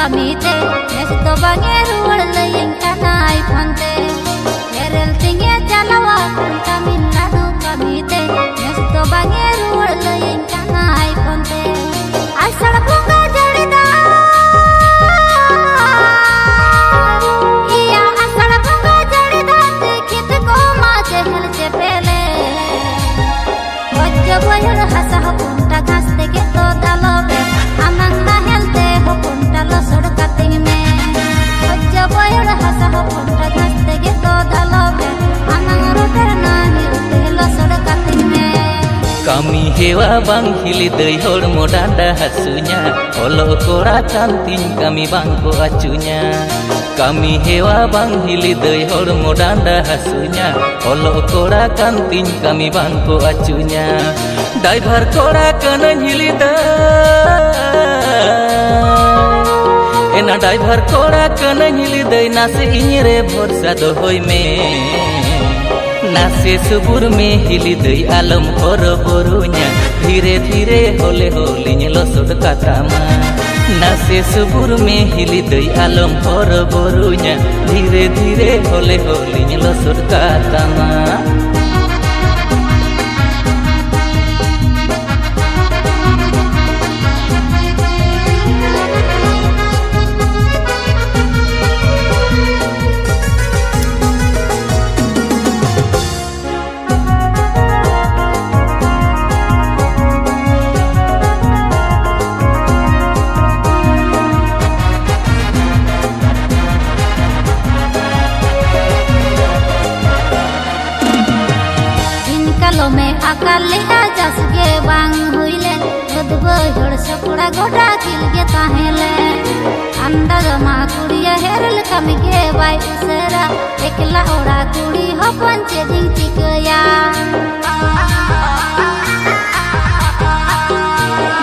kami te nes to bange ruwar layeng kanai phonte erel tinge jalawa Tamil Nadu kami te nes to bange ruwar layeng kanai phonte asal bunga jarida iya asal bunga jarida dekhit ko ma jehel je pele wajja boyar hasa punta ghas teke to dalobe amang nahel te punta lo sodkating me wajja boyar hasa punta ghas teke to dalobe amang roter nahel te lo sodkating me kami hewa bang hili dei hor modanda hasunya olo kora canting kami bangko acunya kami hewa bang hili dei hor modanda hasunya olo kora canting kami bangko acunya driver kora kana hili dei ena driver kora kana hili dei nase inyre bhorsa dohoi me नासे सुबुर में हिली दई आलम हर बोरुnya धीरे धीरे होले होलिኝ लसोड कातामा नासे सुबुर में हिली दई आलम हर बोरुnya धीरे धीरे होले होलिኝ लसोड कातामा में आकार लेगा जस के बांग हुईले बदबो जोड़ सकुड़ा गोटा किल के ताहेले अंदर मा कुड़िया हेरल कम के बाई उसरा एकला ओड़ा कुड़ी हो पंचे दिन चिकया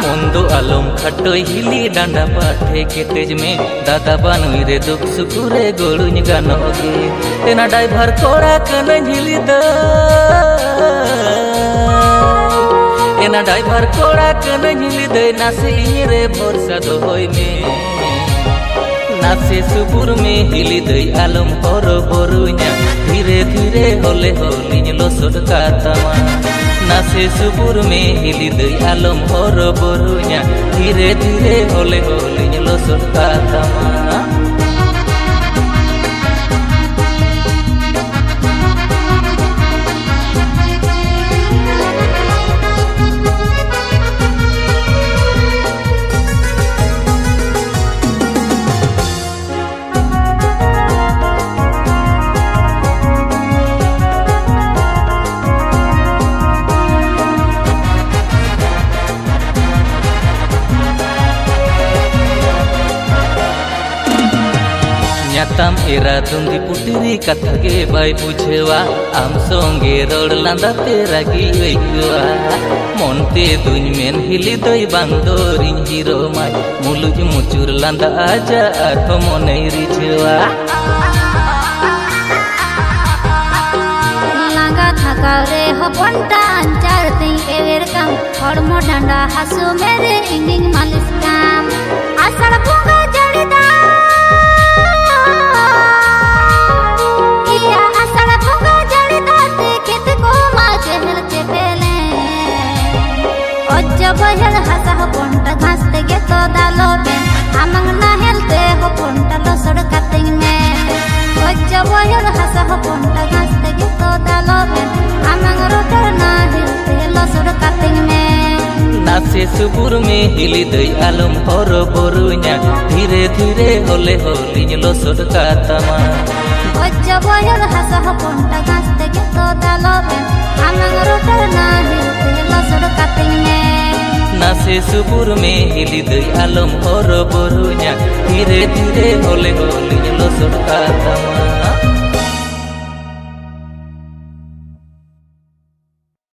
मोंदो आलम खटोय हिली डांडा पाठे के तेज में दादा बानुई रे दुख सुकुरे गोड़ुኝ गानोगे तेना ड्राइवर कोड़ा कन हिली द एना ड्राइवर कोड़ा कन हिली दे नासे इरे भरोसा दोहई में नासे सुबुर में हिली दे आलम हर बोरुnya धीरे धीरे होले होलिኝ लसोड कातामा नासे सुबुर में हिली दे आलम हर बोरुnya धीरे धीरे होले होलिኝ लसोड कातामा तम एरा तुंदी पुटिरी कथा के बाई बुझेवा आम संगे रोड लांदा तेरा गी ओइकवा मोनते दुñ मेन हिली दई बांदोरिñ हिरो माय मुलुज मुचुर लांदा आजा आर मनै रिझेवा लांगा थाका रे हपनटा अंचार तिं एवेर काम हड़मो डांडा हासु मेरे इंगिंग मालिश काम आषाढ़ bunga जड़ीदा boyar hasa punta ghas teke to dalobe amang nahel te punta losod kating me wajja boyar hasa punta ghas teke to dalobe amang roter nahel te losod kating me नासे सुबुर में हिली दई आलम हर बोरुnya धीरे धीरे होले होलिኝ लसोड कातामा wajja boyar hasa punta ghas teke to dalobe amang roter nahel te losod kating me नासे सुबुर में हिली दई आलम हर बोरुnya धीरे धीरे होले होलिኝ लसोड कातामा।